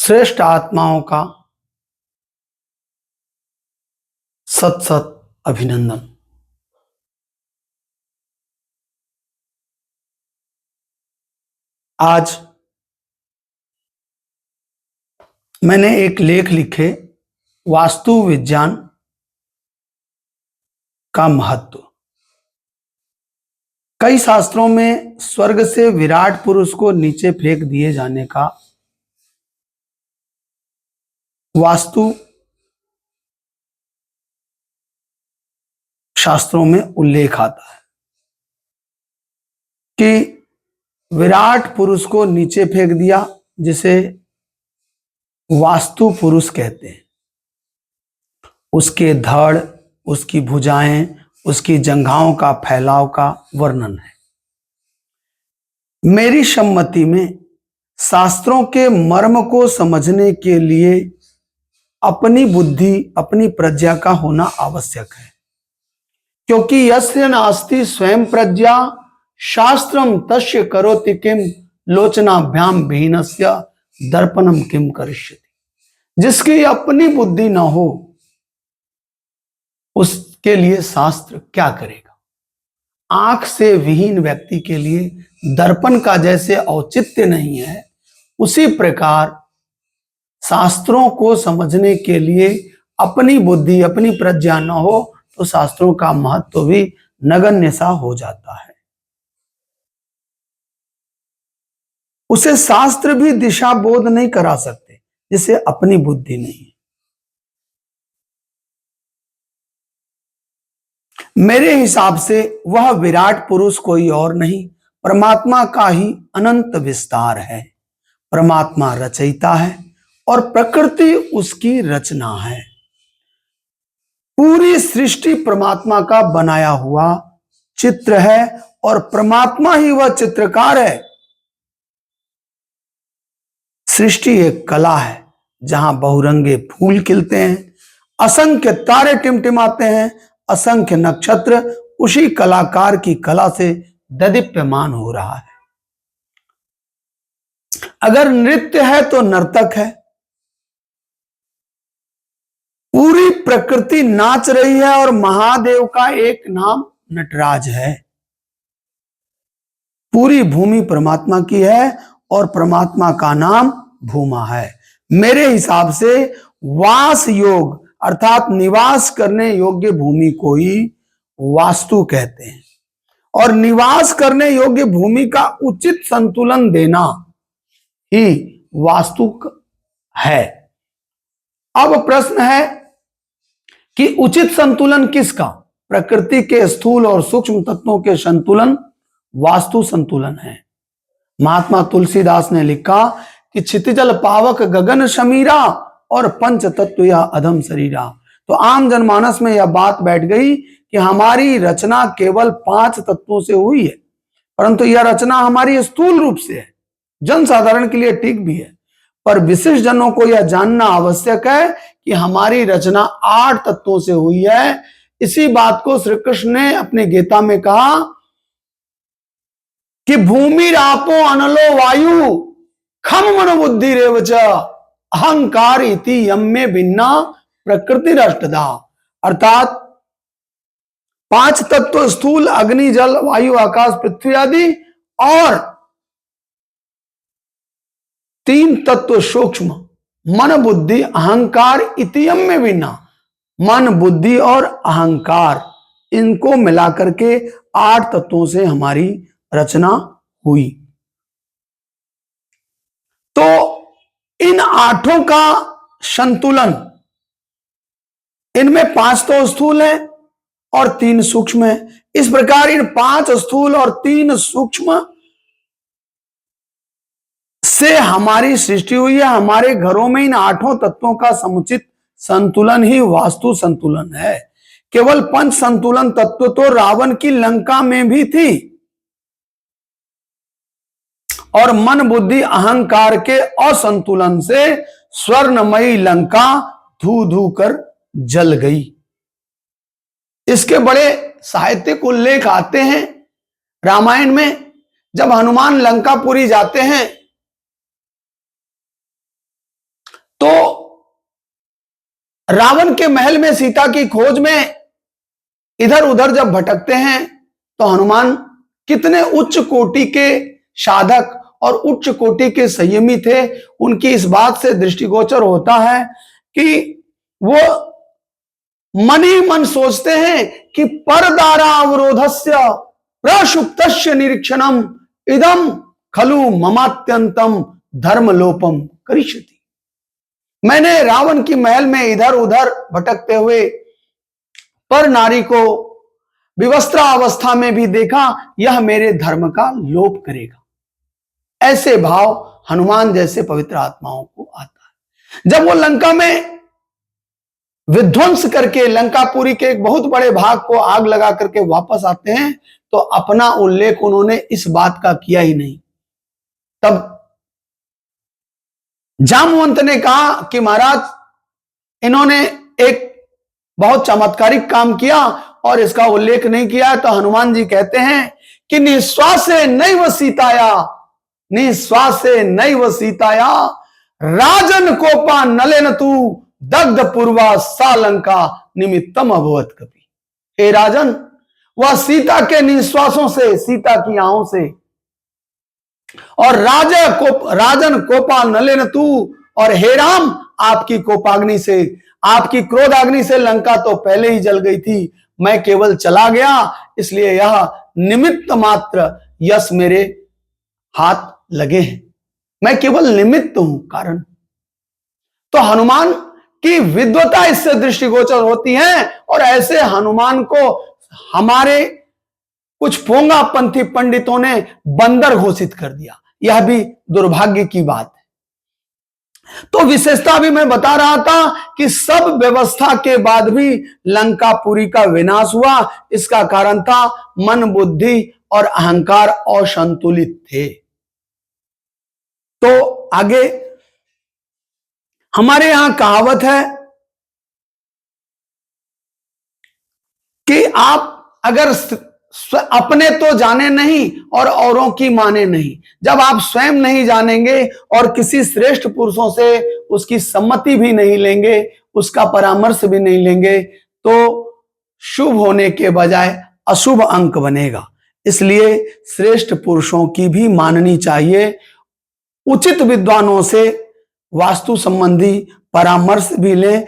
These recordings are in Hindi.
श्रेष्ठ आत्माओं का सत सत अभिनंदन। आज मैंने एक लेख लिखे वास्तु विज्ञान का महत्व। कई शास्त्रों में स्वर्ग से विराट पुरुष को नीचे फेंक दिए जाने का वास्तु शास्त्रों में उल्लेख आता है कि विराट पुरुष को नीचे फेंक दिया, जिसे वास्तु पुरुष कहते हैं। उसके धड़, उसकी भुजाएं, उसकी जंघाओं का फैलाव का वर्णन है। मेरी सम्मति में शास्त्रों के मर्म को समझने के लिए अपनी बुद्धि, अपनी प्रज्ञा का होना आवश्यक है, क्योंकि यस्य नास्ति स्वयं प्रज्ञा शास्त्रम तस्य करोति किम लोचनाभ्याम भीनस्य दर्पणम किम करिष्यति। जिसकी अपनी बुद्धि न हो उसके लिए शास्त्र क्या करेगा। आंख से विहीन व्यक्ति के लिए दर्पण का जैसे औचित्य नहीं है, उसी प्रकार शास्त्रों को समझने के लिए अपनी बुद्धि, अपनी प्रज्ञा न हो तो शास्त्रों का महत्व भी नगण्य सा हो जाता है। उसे शास्त्र भी दिशा बोध नहीं करा सकते, जिसे अपनी बुद्धि नहीं है। मेरे हिसाब से वह विराट पुरुष कोई और नहीं, परमात्मा का ही अनंत विस्तार है। परमात्मा रचयिता है और प्रकृति उसकी रचना है। पूरी सृष्टि परमात्मा का बनाया हुआ चित्र है और परमात्मा ही वह चित्रकार है। सृष्टि एक कला है जहां बहुरंगे फूल खिलते हैं, असंख्य तारे टिमटिमाते हैं, असंख्य नक्षत्र उसी कलाकार की कला से ददीप्यमान हो रहा है। अगर नृत्य है तो नर्तक है। पूरी प्रकृति नाच रही है और महादेव का एक नाम नटराज है। पूरी भूमि परमात्मा की है और परमात्मा का नाम भूमा है। मेरे हिसाब से वास योग अर्थात निवास करने योग्य भूमि को ही वास्तु कहते हैं, और निवास करने योग्य भूमि का उचित संतुलन देना ही वास्तु है। अब प्रश्न है कि उचित संतुलन किसका? प्रकृति के स्थूल और सूक्ष्म तत्वों के संतुलन वास्तु संतुलन है। महात्मा तुलसीदास ने लिखा कि क्षितिजल पावक गगन समीरा और पंच तत्व या अधम शरीरा। तो आम जनमानस में यह बात बैठ गई कि हमारी रचना केवल 5 तत्वों से हुई है, परंतु यह रचना हमारी स्थूल रूप से है, जनसाधारण के लिए ठीक भी है, पर विशिष्ट जनों को यह जानना आवश्यक है कि हमारी रचना 8 तत्वों से हुई है। इसी बात को श्री कृष्ण ने अपने गीता में कहा कि भूमि रापो अनलो वायु खम मन बुद्धि रेवच अहंकार इति यम्मे भिन्ना प्रकृति अष्टधा। अर्थात 5 तत्व स्थूल अग्नि जल वायु आकाश पृथ्वी आदि और 3 तत्व सूक्ष्म मन बुद्धि अहंकार इति यम्मे भिन्ना। मन बुद्धि और अहंकार, इनको मिलाकर के 8 तत्वों से हमारी रचना हुई। तो इन 8 का संतुलन, इनमें 5 तो स्थूल है और 3 सूक्ष्म है। इस प्रकार इन 5 स्थूल और 3 सूक्ष्म से हमारी सृष्टि हुई है। हमारे घरों में इन 8 तत्वों का समुचित संतुलन ही वास्तु संतुलन है। केवल पंच संतुलन तत्व तो रावण की लंका में भी थी, और मन बुद्धि अहंकार के असंतुलन से स्वर्णमयी लंका धू धू कर जल गई। इसके बड़े साहित्यिक उल्लेख आते हैं रामायण में। जब हनुमान लंकापुरी जाते हैं तो रावण के महल में सीता की खोज में इधर उधर जब भटकते हैं तो हनुमान कितने उच्च कोटि के साधक और उच्च कोटि के संयमी थे, उनकी इस बात से दृष्टिगोचर होता है कि वो मन ही मन सोचते हैं कि परदारा अवरोधस्य प्रसुप्तस्य निरीक्षणम इदम खलु ममात्यंतम धर्मलोपम करिष्यति। मैंने रावण की महल में इधर उधर भटकते हुए पर नारी को विवस्त्रा अवस्था में भी देखा, यह मेरे धर्म का लोप करेगा। ऐसे भाव हनुमान जैसे पवित्र आत्माओं को आता है। जब वो लंका में विध्वंस करके लंकापुरी के एक बहुत बड़े भाग को आग लगा करके वापस आते हैं तो अपना उल्लेख उन्होंने इस बात का किया ही नहीं। तब जामवंत ने कहा कि महाराज इन्होंने एक बहुत चमत्कारिक काम किया और इसका उल्लेख नहीं किया। तो हनुमान जी कहते हैं कि निश्वासे नैव सीताया, निश्वासे नैव सीताया राजन कोपा नलेन तू दग्ध पूर्वा सा लंका निमित्तम अभवत कपि। हे राजन, वह सीता के निश्वासों से, सीता की आहों से, और राजन कोपा नलेन तू, और हे राम आपकी कोपाग्नि से, आपकी क्रोधाग्नि से लंका तो पहले ही जल गई थी, मैं केवल चला गया, इसलिए यह निमित्त मात्र यश मेरे हाथ लगे हैं, मैं केवल निमित्त हूं, कारण। तो हनुमान की विद्वता इससे दृष्टिगोचर होती है और ऐसे हनुमान को हमारे कुछ पोंगा पंथी पंडितों ने बंदर घोषित कर दिया। यह भी दुर्भाग्य की बात है। तो विशेषता भी मैं बता रहा था कि सब व्यवस्था के बाद भी लंकापुरी का विनाश हुआ। इसका कारण था मन, बुद्धि और अहंकार असंतुलित थे। तो आगे हमारे यहां कहावत है कि आप अगर अपने तो जाने नहीं और औरों की माने नहीं, जब आप स्वयं नहीं जानेंगे और किसी श्रेष्ठ पुरुषों से उसकी सम्मति भी नहीं लेंगे, उसका परामर्श भी नहीं लेंगे, तो शुभ होने के बजाय अशुभ अंक बनेगा। इसलिए श्रेष्ठ पुरुषों की भी माननी चाहिए। उचित विद्वानों से वास्तु संबंधी परामर्श भी लें,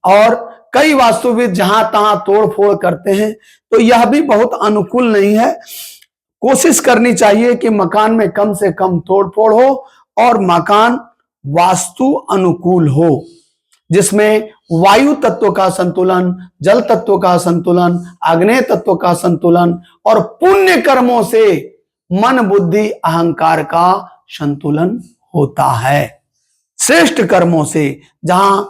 और कई वास्तुविद जहां तहां तोड़फोड़ करते हैं तो यह भी बहुत अनुकूल नहीं है। कोशिश करनी चाहिए कि मकान में कम से कम तोड़फोड़ हो और मकान वास्तु अनुकूल हो, जिसमें वायु तत्व का संतुलन, जल तत्व का संतुलन, आग्नेय तत्व का संतुलन और पुण्य कर्मों से मन, बुद्धि, अहंकार का संतुलन होता है। श्रेष्ठ कर्मों से, जहां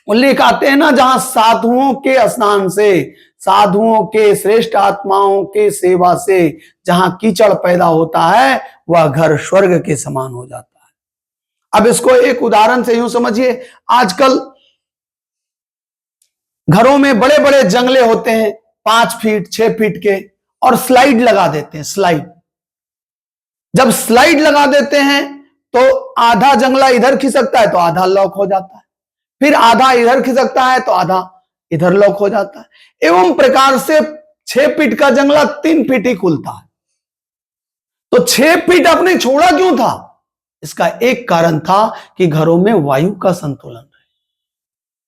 उल्लेख आते हैं ना, जहां साधुओं के स्नान से, साधुओं के श्रेष्ठ आत्माओं के सेवा से जहां कीचड़ पैदा होता है, वह घर स्वर्ग के समान हो जाता है। अब इसको एक उदाहरण से यूं समझिए, आजकल घरों में बड़े बड़े जंगले होते हैं 5 फीट 6 फीट के, और स्लाइड लगा देते हैं। स्लाइड, जब स्लाइड लगा देते हैं तो आधा जंगला इधर खिसकता है तो आधा लॉक हो जाता है, फिर आधा इधर खिसकता है तो आधा इधर लॉक हो जाता है। एवं प्रकार से 6 फीट का जंगला 3 फीट ही खुलता है। तो 6 फीट आपने छोड़ा क्यों था? इसका एक कारण था कि घरों में वायु का संतुलन रहे।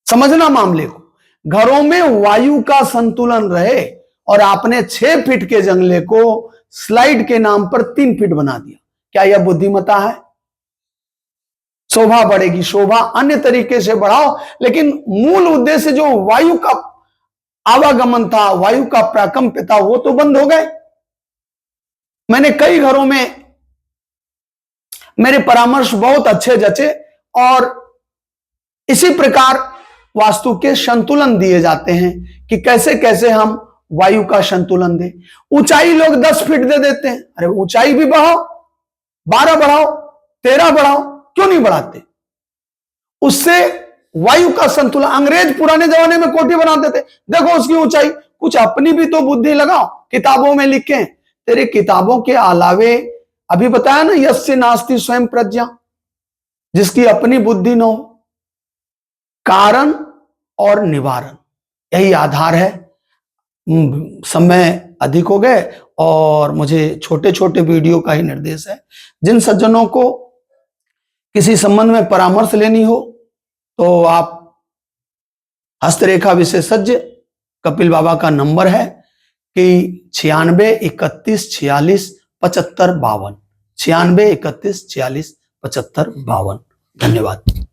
समझना मामले को, घरों में वायु का संतुलन रहे, और आपने 6 फीट के जंगले को स्लाइड के नाम पर 3 फीट बना दिया। क्या यह बुद्धिमत्ता है? शोभा बढ़ेगी, शोभा अन्य तरीके से बढ़ाओ, लेकिन मूल उद्देश्य जो वायु का आवागमन था, वायु का प्राकंप्य था, वो तो बंद हो गए। मैंने कई घरों में मेरे परामर्श बहुत अच्छे जचे, और इसी प्रकार वास्तु के संतुलन दिए जाते हैं कि कैसे कैसे हम वायु का संतुलन दें। ऊंचाई लोग 10 फीट दे देते हैं, अरे ऊंचाई भी बढ़ाओ, 12 बढ़ाओ, 13 बढ़ाओ, क्यों नहीं बढ़ाते? उससे वायु का संतुलन। अंग्रेज पुराने जमाने में कोठी बनाते थे, देखो उसकी ऊंचाई, कुछ अपनी भी तो बुद्धि लगाओ। किताबों में लिखे, तेरे किताबों के अलावे अभी बताया ना, यस्य नास्ति स्वयं प्रज्ञा, जिसकी अपनी बुद्धि न हो, कारण और निवारण, यही आधार है। समय अधिक हो गए और मुझे छोटे छोटे वीडियो का ही निर्देश है। जिन सज्जनों को किसी संबंध में परामर्श लेनी हो तो आप हस्तरेखा विशेषज्ञ कपिल बाबा का नंबर है कि 96 31 46 75 52, 96 31 46 75 52। धन्यवाद।